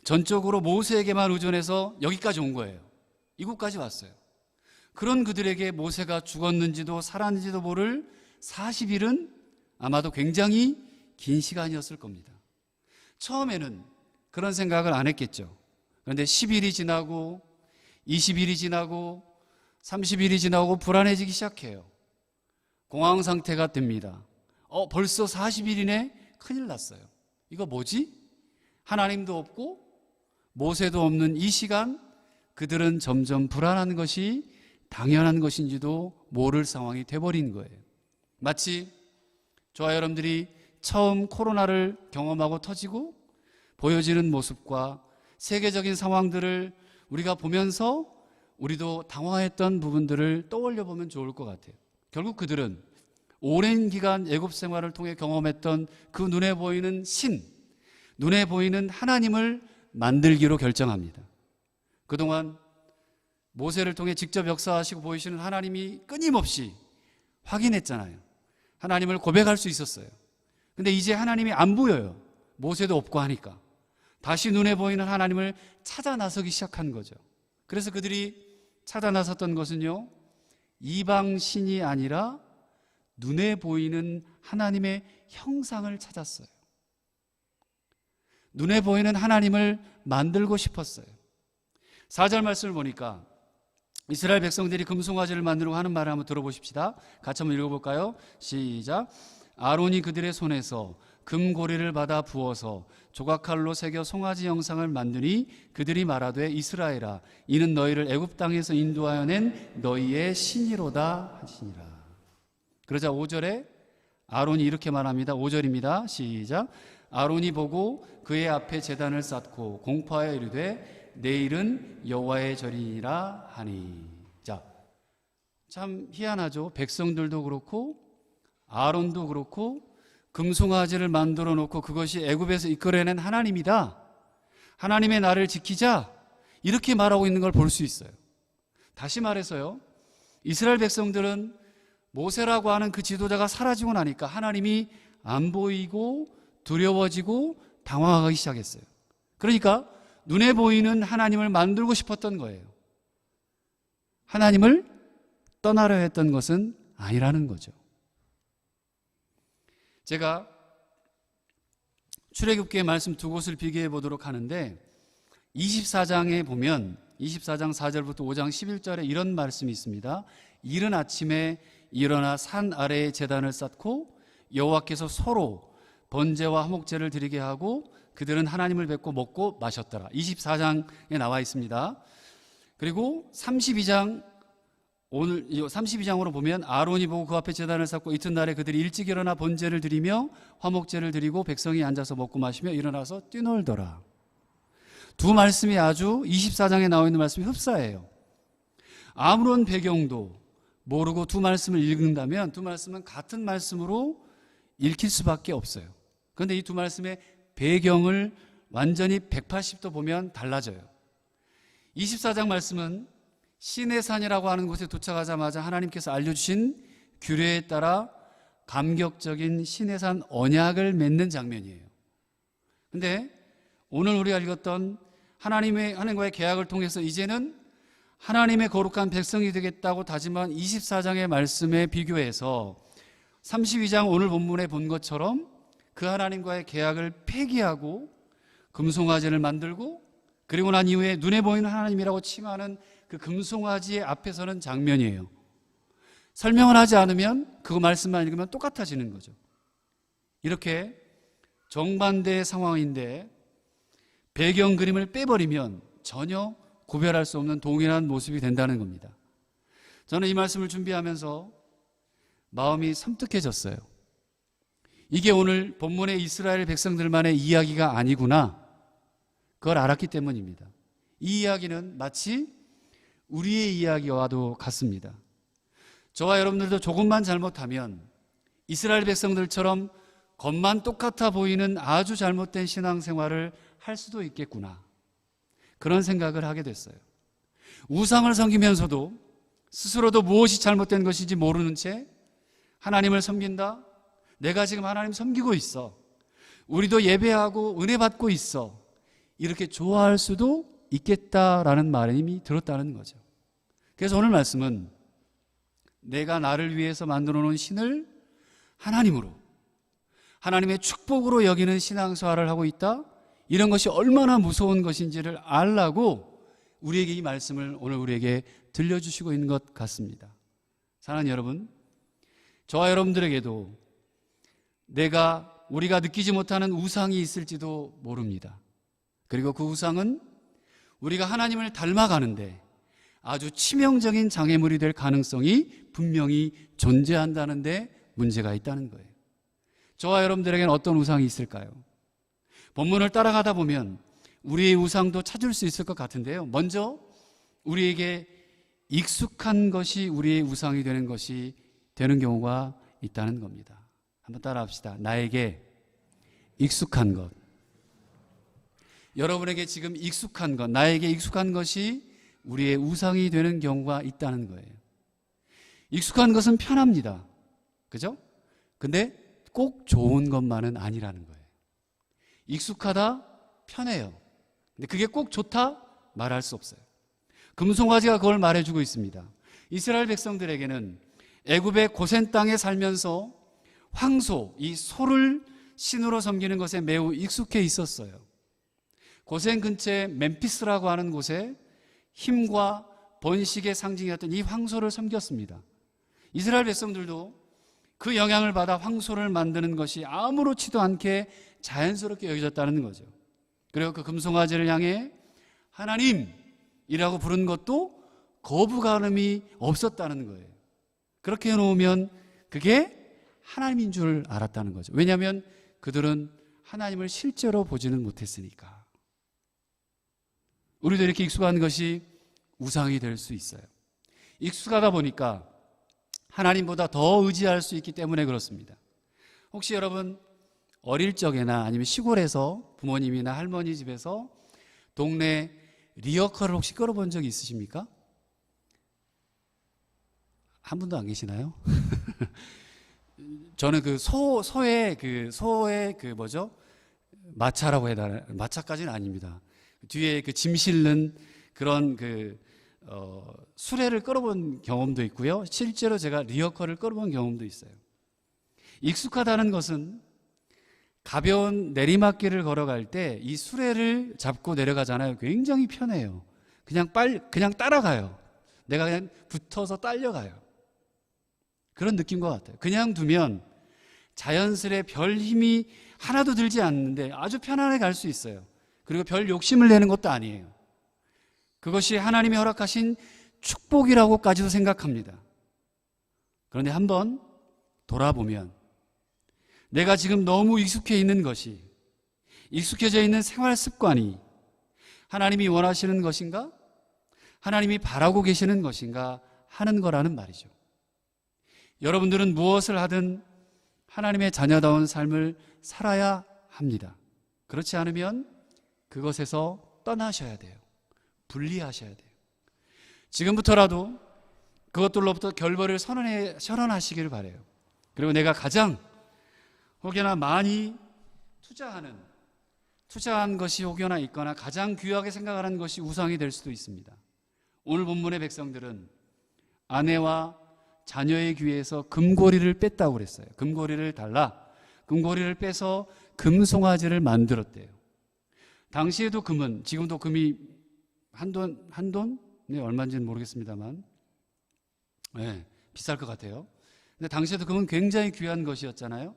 전적으로 모세에게만 의존해서 여기까지 온 거예요. 이곳까지 왔어요. 그런 그들에게 모세가 죽었는지도 살았는지도 모를 40일은 아마도 굉장히 긴 시간이었을 겁니다. 처음에는 그런 생각을 안 했겠죠. 그런데 10일이 지나고 20일이 지나고 30일이 지나고 불안해지기 시작해요. 공황 상태가 됩니다. 벌써 40일이네? 큰일 났어요. 이거 뭐지? 하나님도 없고 모세도 없는 이 시간, 그들은 점점 불안한 것이 당연한 것인지도 모를 상황이 돼버린 거예요. 마치 저와 여러분들이 처음 코로나를 경험하고 터지고 보여지는 모습과 세계적인 상황들을 우리가 보면서 우리도 당황했던 부분들을 떠올려 보면 좋을 것 같아요. 결국 그들은 오랜 기간 애굽 생활을 통해 경험했던 그 눈에 보이는 신, 눈에 보이는 하나님을 만들기로 결정합니다. 그동안 모세를 통해 직접 역사하시고 보이시는 하나님이 끊임없이 확인했잖아요. 하나님을 고백할 수 있었어요. 근데 이제 하나님이 안 보여요. 모세도 없고 하니까. 다시 눈에 보이는 하나님을 찾아 나서기 시작한 거죠. 그래서 그들이 찾아 나섰던 것은요, 이방 신이 아니라 눈에 보이는 하나님의 형상을 찾았어요. 눈에 보이는 하나님을 만들고 싶었어요. 4절 말씀을 보니까 이스라엘 백성들이 금송아지를 만들고 하는 말을 한번 들어보십시다. 같이 한번 읽어볼까요? 시작. 아론이 그들의 손에서 금고리를 받아 부어서 조각칼로 새겨 송아지 형상을 만드니 그들이 말하되 이스라엘아 이는 너희를 애굽 땅에서 인도하여 낸 너희의 신이로다 하시니라. 그러자 5절에 아론이 이렇게 말합니다. 5절입니다. 시작. 아론이 보고 그의 앞에 제단을 쌓고 공포하여 이르되 내일은 여호와의 절이니라 하니. 자, 참 희한하죠. 백성들도 그렇고 아론도 그렇고 금송아지를 만들어 놓고 그것이 애굽에서 이끌어낸 하나님이다, 하나님의 나를 지키자, 이렇게 말하고 있는 걸 볼 수 있어요. 다시 말해서요, 이스라엘 백성들은 모세라고 하는 그 지도자가 사라지고 나니까 하나님이 안 보이고 두려워지고 당황하기 시작했어요. 그러니까 눈에 보이는 하나님을 만들고 싶었던 거예요. 하나님을 떠나려 했던 것은 아니라는 거죠. 제가 출애굽기의 말씀 두 곳을 비교해 보도록 하는데 24장에 보면 24장 4절부터 5장 11절에 이런 말씀이 있습니다. 이른 아침에 일어나 산 아래에 제단을 쌓고 여호와께서 서로 번제와 화목제를 드리게 하고 그들은 하나님을 뵙고 먹고 마셨더라. 24장에 나와 있습니다. 그리고 32장, 오늘 32장으로 보면 아론이 보고 그 앞에 제단을 쌓고 이튿날에 그들이 일찍 일어나 번제를 드리며 화목제를 드리고 백성이 앉아서 먹고 마시며 일어나서 뛰놀더라. 두 말씀이 아주 24장에 나와 있는 말씀이 흡사해요. 아무런 배경도 모르고 두 말씀을 읽는다면 두 말씀은 같은 말씀으로 읽힐 수밖에 없어요. 그런데 이 두 말씀의 배경을 완전히 180도 보면 달라져요. 24장 말씀은 시내산이라고 하는 곳에 도착하자마자 하나님께서 알려주신 규례에 따라 감격적인 시내산 언약을 맺는 장면이에요. 그런데 오늘 우리가 읽었던 하나님과의 계약을 통해서 이제는 하나님의 거룩한 백성이 되겠다고 다짐한 24장의 말씀에 비교해서 32장 오늘 본문에 본 것처럼 그 하나님과의 계약을 폐기하고 금송아지를 만들고 그리고 난 이후에 눈에 보이는 하나님이라고 칭하는 그 금송아지의 앞에 서는 장면이에요. 설명을 하지 않으면 그 말씀만 읽으면 똑같아지는 거죠. 이렇게 정반대의 상황인데 배경 그림을 빼버리면 전혀 구별할 수 없는 동일한 모습이 된다는 겁니다. 저는 이 말씀을 준비하면서 마음이 섬뜩해졌어요. 이게 오늘 본문의 이스라엘 백성들만의 이야기가 아니구나, 그걸 알았기 때문입니다. 이 이야기는 마치 우리의 이야기와도 같습니다. 저와 여러분들도 조금만 잘못하면 이스라엘 백성들처럼 겉만 똑같아 보이는 아주 잘못된 신앙생활을 할 수도 있겠구나, 그런 생각을 하게 됐어요. 우상을 섬기면서도 스스로도 무엇이 잘못된 것인지 모르는 채 하나님을 섬긴다, 내가 지금 하나님 섬기고 있어, 우리도 예배하고 은혜 받고 있어, 이렇게 좋아할 수도 있겠다라는 말씀이 들었다는 거죠. 그래서 오늘 말씀은 내가 나를 위해서 만들어 놓은 신을 하나님으로, 하나님의 축복으로 여기는 신앙생활을 하고 있다? 이런 것이 얼마나 무서운 것인지를 알라고 우리에게 이 말씀을 오늘 우리에게 들려주시고 있는 것 같습니다. 사랑하는 여러분, 저와 여러분들에게도 우리가 느끼지 못하는 우상이 있을지도 모릅니다. 그리고 그 우상은 우리가 하나님을 닮아가는데 아주 치명적인 장애물이 될 가능성이 분명히 존재한다는데 문제가 있다는 거예요. 저와 여러분들에게는 어떤 우상이 있을까요? 본문을 따라가다 보면 우리의 우상도 찾을 수 있을 것 같은데요. 먼저 우리에게 익숙한 것이 우리의 우상이 되는 경우가 있다는 겁니다. 한번 따라합시다. 나에게 익숙한 것. 여러분에게 지금 익숙한 것, 나에게 익숙한 것이 우리의 우상이 되는 경우가 있다는 거예요. 익숙한 것은 편합니다. 그죠? 근데 꼭 좋은 것만은 아니라는 거예요. 익숙하다, 편해요. 근데 그게 꼭 좋다? 말할 수 없어요. 금송아지가 그걸 말해주고 있습니다. 이스라엘 백성들에게는 애굽의 고센 땅에 살면서 황소, 이 소를 신으로 섬기는 것에 매우 익숙해 있었어요. 고센 근처에 멤피스라고 하는 곳에 힘과 번식의 상징이었던 이 황소를 섬겼습니다. 이스라엘 백성들도 그 영향을 받아 황소를 만드는 것이 아무렇지도 않게 자연스럽게 여겨졌다는 거죠. 그리고 그 금송아지를 향해 하나님이라고 부른 것도 거부감이 없었다는 거예요. 그렇게 해놓으면 그게 하나님인 줄 알았다는 거죠. 왜냐하면 그들은 하나님을 실제로 보지는 못했으니까. 우리도 이렇게 익숙한 것이 우상이 될 수 있어요. 익숙하다 보니까 하나님보다 더 의지할 수 있기 때문에 그렇습니다. 혹시 여러분 어릴 적에나 아니면 시골에서 부모님이나 할머니 집에서 동네 리어커를 혹시 끌어본 적이 있으십니까? 한 분도 안 계시나요? 저는 소의 마차라고 해야 되나? 마차까지는 아닙니다. 뒤에 짐 실는 그런 수레를 끌어본 경험도 있고요. 실제로 제가 리어커를 끌어본 경험도 있어요. 익숙하다는 것은 가벼운 내리막길을 걸어갈 때 이 수레를 잡고 내려가잖아요. 굉장히 편해요. 그냥 따라가요. 내가 그냥 붙어서 딸려가요. 그런 느낌과 같아요. 그냥 두면 자연스레 별 힘이 하나도 들지 않는데 아주 편안하게 갈 수 있어요. 그리고 별 욕심을 내는 것도 아니에요. 그것이 하나님이 허락하신 축복이라고까지도 생각합니다. 그런데 한번 돌아보면 내가 지금 너무 익숙해 있는 것이, 익숙해져 있는 생활 습관이 하나님이 원하시는 것인가? 하나님이 바라고 계시는 것인가? 하는 거라는 말이죠. 여러분들은 무엇을 하든 하나님의 자녀다운 삶을 살아야 합니다. 그렇지 않으면 그것에서 떠나셔야 돼요. 분리하셔야 돼요. 지금부터라도 그것들로부터 결별을 선언하시기를 바라요. 그리고 내가 가장 혹여나 많이 투자한 것이 혹여나 있거나 가장 귀하게 생각하는 것이 우상이 될 수도 있습니다. 오늘 본문의 백성들은 아내와 자녀의 귀에서 금고리를 뺐다고 그랬어요. 금고리를 달라. 금고리를 빼서 금송아지를 만들었대요. 당시에도 금은, 지금도 금이 한 돈? 네, 얼마인지는 모르겠습니다만, 네, 비쌀 것 같아요. 근데 당시에도 금은 굉장히 귀한 것이었잖아요.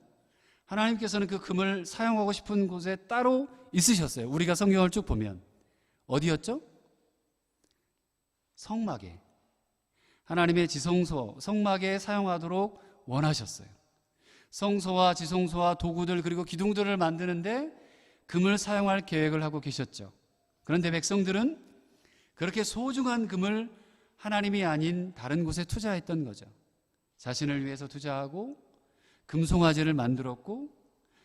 하나님께서는 그 금을 사용하고 싶은 곳에 따로 있으셨어요. 우리가 성경을 쭉 보면 어디였죠? 성막에, 하나님의 지성소, 성막에 사용하도록 원하셨어요. 성소와 지성소와 도구들 그리고 기둥들을 만드는데 금을 사용할 계획을 하고 계셨죠. 그런데 백성들은 그렇게 소중한 금을 하나님이 아닌 다른 곳에 투자했던 거죠. 자신을 위해서 투자하고 금송아지를 만들었고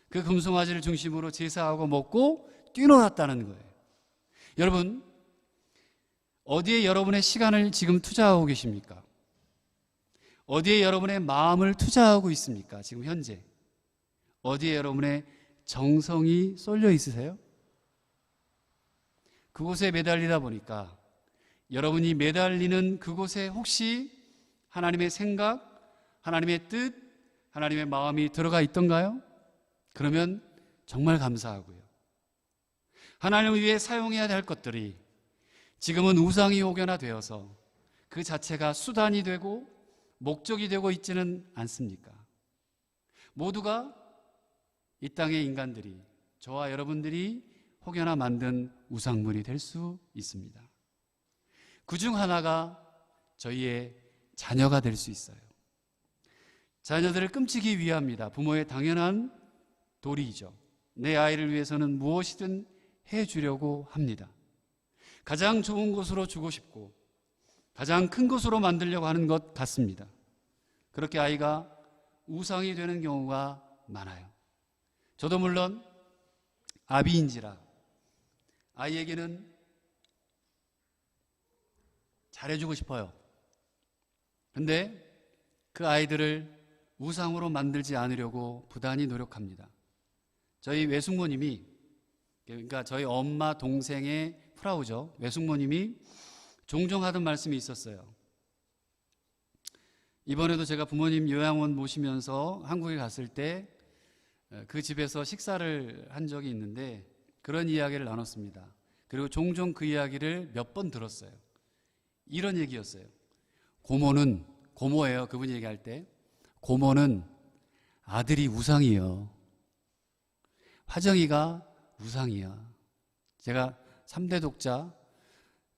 그 금송아지를 중심으로 제사하고 먹고 뛰놀았다는 거예요. 여러분, 어디에 여러분의 시간을 지금 투자하고 계십니까? 어디에 여러분의 마음을 투자하고 있습니까? 지금 현재 어디에 여러분의 정성이 쏠려 있으세요? 그곳에 매달리다 보니까 여러분이 매달리는 그곳에 혹시 하나님의 생각, 하나님의 뜻, 하나님의 마음이 들어가 있던가요? 그러면 정말 감사하고요. 하나님을 위해 사용해야 될 것들이 지금은 우상이 혹여나되어서 그 자체가 수단이 되고 목적이 되고 있지는 않습니까? 모두가 이 땅의 인간들이, 저와 여러분들이 혹여나 만든 우상물이 될 수 있습니다. 그중 하나가 저희의 자녀가 될 수 있어요. 자녀들을 끔찍이 위합니다. 부모의 당연한 도리이죠. 내 아이를 위해서는 무엇이든 해주려고 합니다. 가장 좋은 곳으로 주고 싶고 가장 큰 것으로 만들려고 하는 것 같습니다. 그렇게 아이가 우상이 되는 경우가 많아요. 저도 물론 아비인지라 아이에게는 잘해주고 싶어요. 근데 그 아이들을 우상으로 만들지 않으려고 부단히 노력합니다. 저희 외숙모님이, 그러니까 저희 엄마 동생의 프라우죠. 외숙모님이 종종 하던 말씀이 있었어요. 이번에도 제가 부모님 요양원 모시면서 한국에 갔을 때 그 집에서 식사를 한 적이 있는데 그런 이야기를 나눴습니다. 그리고 종종 그 이야기를 몇 번 들었어요. 이런 얘기였어요. 고모예요. 그분이 얘기할 때 고모는 아들이 우상이요. 화정이가 우상이야. 제가 3대 독자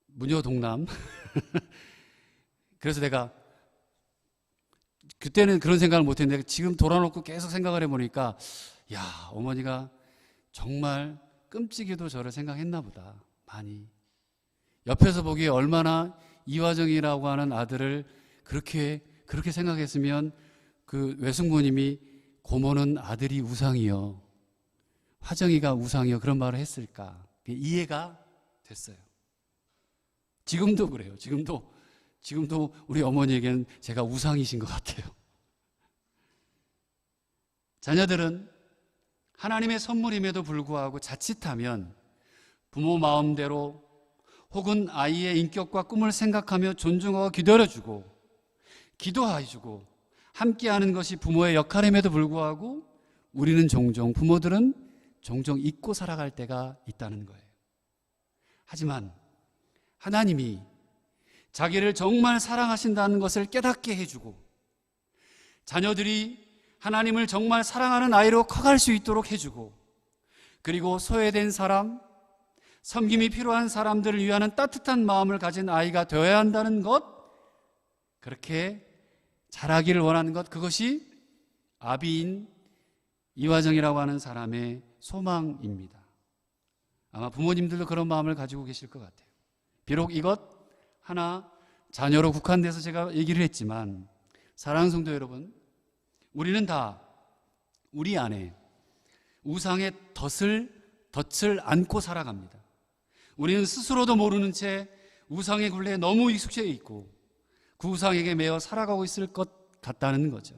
무녀동남 그래서 내가 그때는 그런 생각을 못했는데 지금 돌아놓고 계속 생각을 해보니까 야, 어머니가 정말 끔찍이도 저를 생각했나 보다. 많이 옆에서 보기에 얼마나 이화정이라고 하는 아들을 그렇게 생각했으면 그 외숙모님이 고모는 아들이 우상이요, 화정이가 우상이요, 그런 말을 했을까. 이해가 됐어요. 지금도 그래요. 지금도 우리 어머니에게는 제가 우상이신 것 같아요. 자녀들은 하나님의 선물임에도 불구하고 자칫하면 부모 마음대로 혹은 아이의 인격과 꿈을 생각하며 존중하고 기다려주고 기도해주고 함께하는 것이 부모의 역할임에도 불구하고 우리는 부모들은 종종 잊고 살아갈 때가 있다는 거예요. 하지만 하나님이 자기를 정말 사랑하신다는 것을 깨닫게 해주고 자녀들이 하나님을 정말 사랑하는 아이로 커갈 수 있도록 해주고 그리고 소외된 사람, 섬김이 필요한 사람들을 위하는 따뜻한 마음을 가진 아이가 되어야 한다는 것, 그렇게 자라기를 원하는 것, 그것이 아비인 이화정이라고 하는 사람의 소망입니다. 아마 부모님들도 그런 마음을 가지고 계실 것 같아요. 비록 이것 하나 자녀로 국한돼서 제가 얘기를 했지만 사랑하는 성도 여러분, 우리는 다 우리 안에 우상의 덫을 안고 살아갑니다. 우리는 스스로도 모르는 채 우상의 굴레에 너무 익숙해 있고 그 우상에게 매여 살아가고 있을 것 같다는 거죠.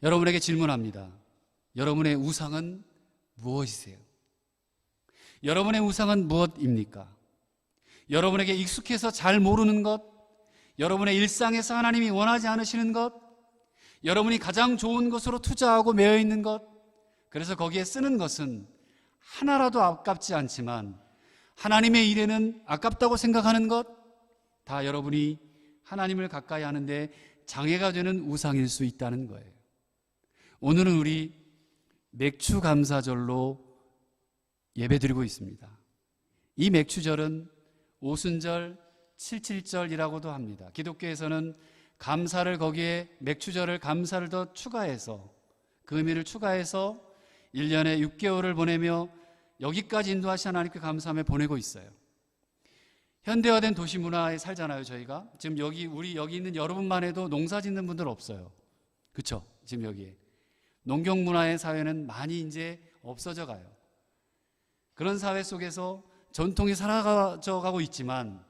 여러분에게 질문합니다. 여러분의 우상은 무엇이세요? 여러분의 우상은 무엇입니까? 여러분에게 익숙해서 잘 모르는 것, 여러분의 일상에서 하나님이 원하지 않으시는 것, 여러분이 가장 좋은 것으로 투자하고 매여 있는 것, 그래서 거기에 쓰는 것은 하나라도 아깝지 않지만 하나님의 일에는 아깝다고 생각하는 것, 다 여러분이 하나님을 가까이 하는데 장애가 되는 우상일 수 있다는 거예요. 오늘은 우리 맥주 감사절로 예배드리고 있습니다. 이 맥주절은 오순절, 칠칠절이라고도 합니다. 기독교에서는 감사를 거기에 맥주절을 감사를 더 추가해서 그 의미를 추가해서 1년에 6개월을 보내며 여기까지 인도하신 하나님께 감사하며 보내고 있어요. 현대화된 도시 문화에 살잖아요. 저희가 지금 우리 여기 있는 여러분만 해도 농사 짓는 분들 없어요. 그렇죠? 지금 여기에 농경 문화의 사회는 많이 이제 없어져 가요. 그런 사회 속에서 전통이 사라져 가고 있지만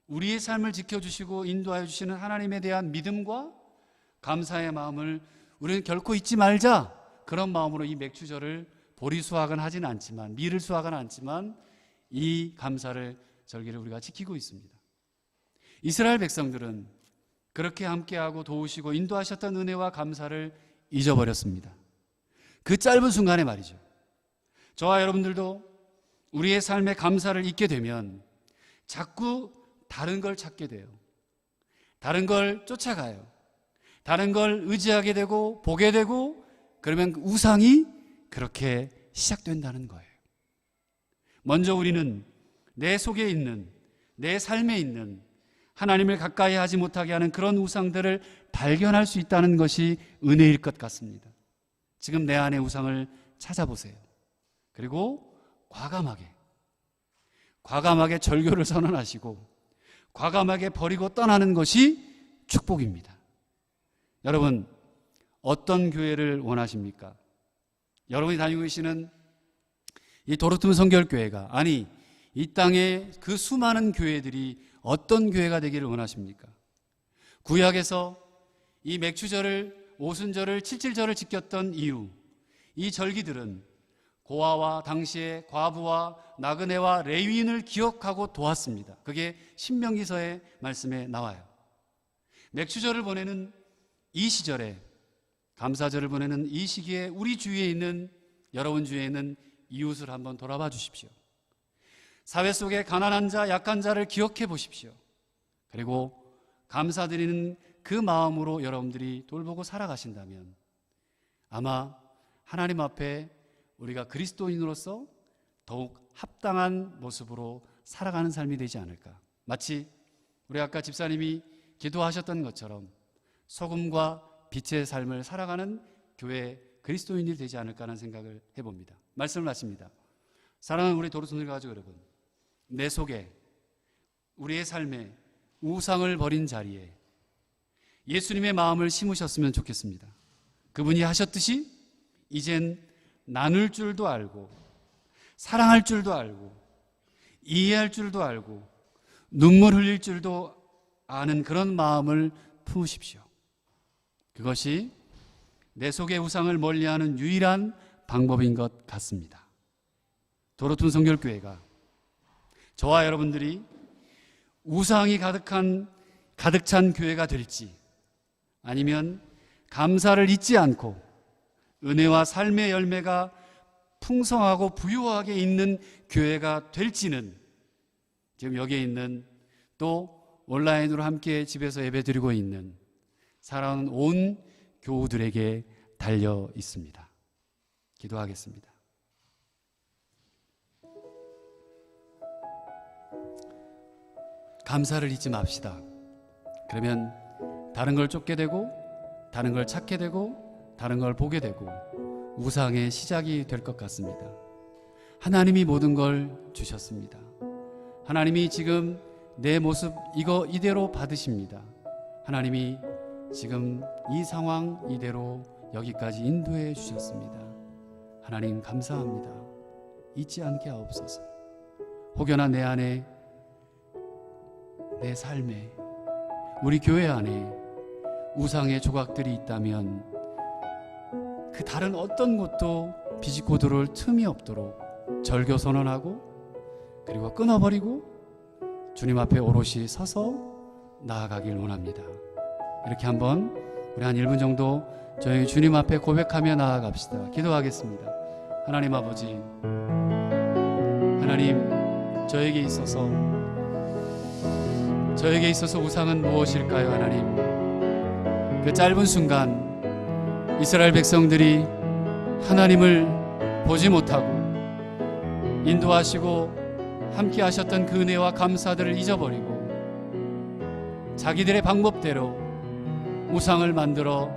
우리의 삶을 지켜주시고 인도하여 주시는 하나님에 대한 믿음과 감사의 마음을 우리는 결코 잊지 말자, 그런 마음으로 이 맥주절을 보리 수확은 하지는 않지만, 밀을 수확은 않지만 이 감사를 절기를 우리가 지키고 있습니다. 이스라엘 백성들은 그렇게 함께하고 도우시고 인도하셨던 은혜와 감사를 잊어버렸습니다. 그 짧은 순간에 말이죠. 저와 여러분들도 우리의 삶에 감사를 잊게 되면 자꾸 다른 걸 찾게 돼요. 다른 걸 쫓아가요. 다른 걸 의지하게 되고 보게 되고, 그러면 그 우상이 그렇게 시작된다는 거예요. 먼저 우리는 내 속에 있는, 내 삶에 있는 하나님을 가까이 하지 못하게 하는 그런 우상들을 발견할 수 있다는 것이 은혜일 것 같습니다. 지금 내 안의 우상을 찾아보세요. 그리고 과감하게 절교를 선언하시고 과감하게 버리고 떠나는 것이 축복입니다. 여러분, 어떤 교회를 원하십니까? 여러분이 다니고 계시는 이 도로툼 성결교회가, 아니 이 땅에 그 수많은 교회들이 어떤 교회가 되기를 원하십니까? 구약에서 이 맥추절을, 오순절을, 칠칠절을 지켰던 이유, 이 절기들은 고아와 당시의 과부와 나그네와 레위인을 기억하고 도왔습니다. 그게 신명기서의 말씀에 나와요. 맥추절을 보내는 이 시절에, 감사절을 보내는 이 시기에 우리 주위에 있는, 여러분 주위에 있는 이웃을 한번 돌아봐 주십시오. 사회 속에 가난한 자, 약한 자를 기억해 보십시오. 그리고 감사드리는 그 마음으로 여러분들이 돌보고 살아가신다면 아마 하나님 앞에 우리가 그리스도인으로서 더욱 합당한 모습으로 살아가는 삶이 되지 않을까. 마치 우리 아까 집사님이 기도하셨던 것처럼 소금과 빛의 삶을 살아가는 교회 그리스도인이 되지 않을까 하는 생각을 해봅니다. 말씀을 마칩니다. 사랑하는 우리 도로손들 가족 여러분, 내 속에, 우리의 삶에 우상을 버린 자리에 예수님의 마음을 심으셨으면 좋겠습니다. 그분이 하셨듯이 이젠 나눌 줄도 알고, 사랑할 줄도 알고, 이해할 줄도 알고, 눈물 흘릴 줄도 아는 그런 마음을 품으십시오. 그것이 내 속의 우상을 멀리하는 유일한 방법인 것 같습니다. 도로툰 성결교회가 저와 여러분들이 우상이 가득 찬 교회가 될지, 아니면 감사를 잊지 않고 은혜와 삶의 열매가 풍성하고 부유하게 있는 교회가 될지는 지금 여기에 있는, 또 온라인으로 함께 집에서 예배드리고 있는 사랑하는 온 교우들에게 달려 있습니다. 기도하겠습니다. 감사를 잊지 맙시다. 그러면 다른 걸 쫓게 되고, 다른 걸 찾게 되고, 다른 걸 보게 되고 우상의 시작이 될 것 같습니다. 하나님이 모든 걸 주셨습니다. 하나님이 지금 내 모습 이대로 받으십니다. 하나님이 지금 이 상황 이대로 여기까지 인도해 주셨습니다. 하나님 감사합니다. 잊지 않게 하옵소서. 혹여나 내 안에, 내 삶에, 우리 교회 안에 우상의 조각들이 있다면 그 다른 어떤 곳도 비집고 들어올 틈이 없도록 절교 선언하고, 그리고 끊어버리고 주님 앞에 오롯이 서서 나아가길 원합니다. 이렇게 한번 우리 한 1분 정도 저희 주님 앞에 고백하며 나아갑시다. 기도하겠습니다. 하나님 아버지, 하나님, 저에게 있어서 우상은 무엇일까요? 하나님, 그 짧은 순간 이스라엘 백성들이 하나님을 보지 못하고 인도하시고 함께 하셨던 그 은혜와 감사들을 잊어버리고 자기들의 방법대로 우상을 만들어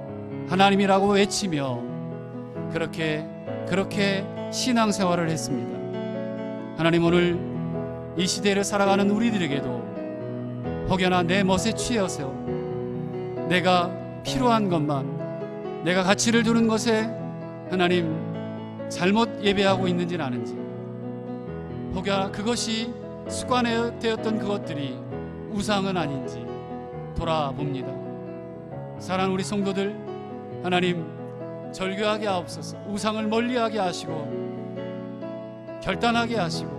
하나님이라고 외치며 그렇게 신앙생활을 했습니다. 하나님, 오늘 이 시대를 살아가는 우리들에게도 혹여나 내 멋에 취해서 내가 필요한 것만, 내가 가치를 두는 것에 하나님 잘못 예배하고 있는지는 아는지, 혹여나 그것이 습관되었던 그것들이 우상은 아닌지 돌아봅니다. 사랑하는 우리 성도들, 하나님 절교하게 하옵소서. 우상을 멀리하게 하시고 결단하게 하시고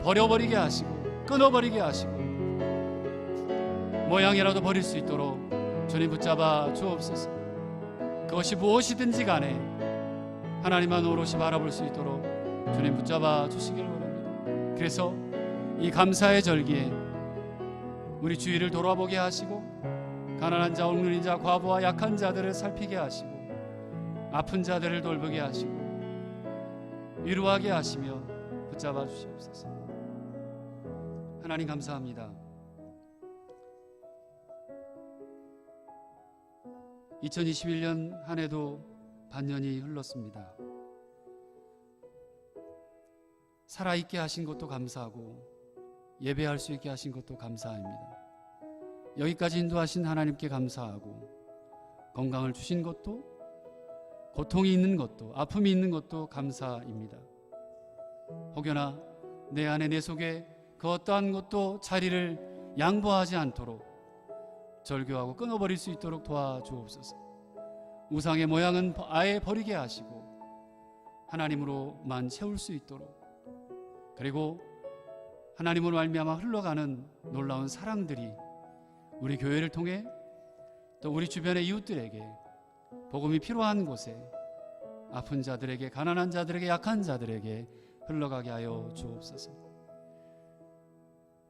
버려버리게 하시고 끊어버리게 하시고 모양이라도 버릴 수 있도록 주님 붙잡아 주옵소서. 그것이 무엇이든지 간에 하나님만 오롯이 바라볼 수 있도록 주님 붙잡아 주시기를 원합니다. 그래서 이 감사의 절기에 우리 주위를 돌아보게 하시고 가난한 자, 옥눈인 자, 과부와 약한 자들을 살피게 하시고 아픈 자들을 돌보게 하시고 위로하게 하시며 붙잡아 주시옵소서. 하나님 감사합니다. 2021년 한 해도 반년이 흘렀습니다. 살아있게 하신 것도 감사하고 예배할 수 있게 하신 것도 감사합니다. 여기까지 인도하신 하나님께 감사하고 건강을 주신 것도, 고통이 있는 것도, 아픔이 있는 것도 감사입니다. 혹여나 내 안에 내 속에 그 어떠한 것도 자리를 양보하지 않도록 절교하고 끊어버릴 수 있도록 도와주옵소서. 우상의 모양은 아예 버리게 하시고 하나님으로만 채울 수 있도록, 그리고 하나님으로 말미암아 흘러가는 놀라운 사랑들이 우리 교회를 통해 또 우리 주변의 이웃들에게, 복음이 필요한 곳에, 아픈 자들에게, 가난한 자들에게, 약한 자들에게 흘러가게 하여 주옵소서.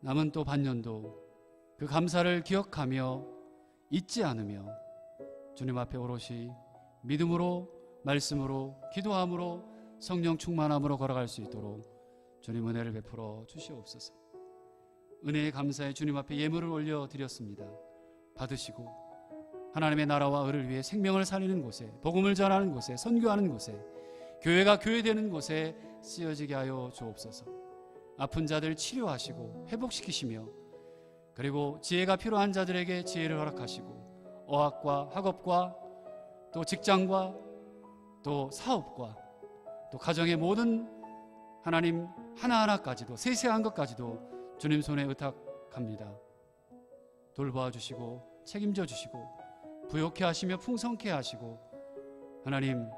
남은 또 반년도 그 감사를 기억하며 잊지 않으며 주님 앞에 오롯이 믿음으로, 말씀으로, 기도함으로, 성령 충만함으로 걸어갈 수 있도록 주님 은혜를 베풀어 주시옵소서. 은혜의 감사에 주님 앞에 예물을 올려드렸습니다. 받으시고 하나님의 나라와 의를 위해 생명을 살리는 곳에, 복음을 전하는 곳에, 선교하는 곳에, 교회가 교회되는 곳에 쓰여지게 하여 주옵소서. 아픈 자들 치료하시고 회복시키시며, 그리고 지혜가 필요한 자들에게 지혜를 허락하시고 어학과 학업과 또 직장과 또 사업과 또 가정의 모든 하나님 하나하나까지도, 세세한 것까지도 주님 손에 의탁합니다. 돌보아 주시고 책임져 주시고 부욕해 하시며 풍성케 하시고 하나님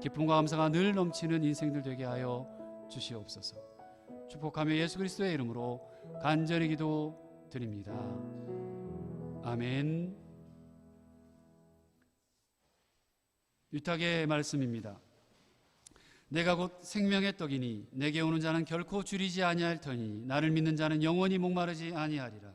기쁨과 감사가 늘 넘치는 인생들 되게 하여 주시옵소서. 축복하며 예수 그리스도의 이름으로 간절히 기도드립니다. 아멘. 유탁의 말씀입니다. 내가 곧 생명의 떡이니 내게 오는 자는 결코 줄이지 아니할 터니 나를 믿는 자는 영원히 목마르지 아니하리라.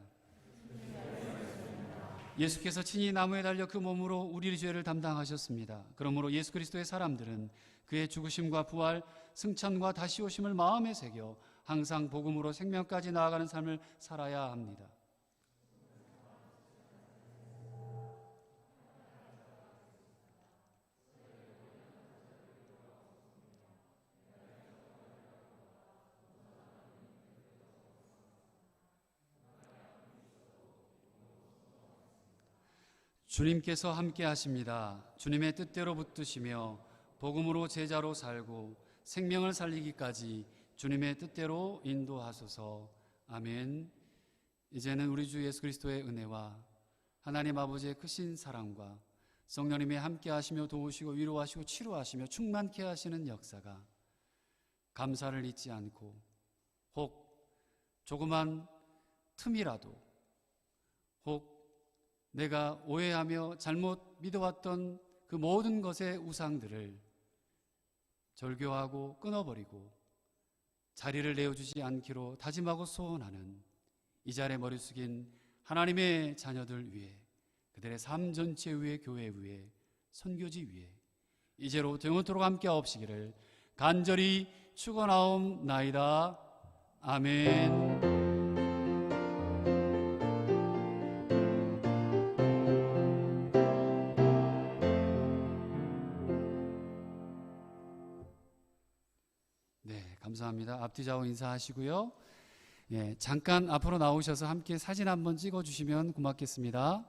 예수께서 친히 나무에 달려 그 몸으로 우리의 죄를 담당하셨습니다. 그러므로 예수 그리스도의 사람들은 그의 죽으심과 부활, 승천과 다시 오심을 마음에 새겨 항상 복음으로 생명까지 나아가는 삶을 살아야 합니다. 주님께서 함께 하십니다. 주님의 뜻대로 붙드시며 복음으로 제자로 살고 생명을 살리기까지 주님의 뜻대로 인도하소서. 아멘. 이제는 우리 주 예수 그리스도의 은혜와 하나님 아버지의 크신 사랑과 성령님의 함께 하시며 도우시고 위로하시고 치료하시며 충만케 하시는 역사가 감사를 잊지 않고 혹 조그만 틈이라도 혹 내가 오해하며 잘못 믿어왔던 그 모든 것의 우상들을 절교하고 끊어버리고 자리를 내어주지 않기로 다짐하고 소원하는 이 자리에 머리 숙인 하나님의 자녀들 위해, 그들의 삶 전체 위에, 교회 위에, 선교지 위에 이제로부터 영원토록 함께 하옵시기를 간절히 축원하옵나이다. 아멘. 감사합니다. 앞뒤 좌우 인사하시고요. 잠깐 앞으로 나오셔서 함께 사진 한번 찍어주시면 고맙겠습니다.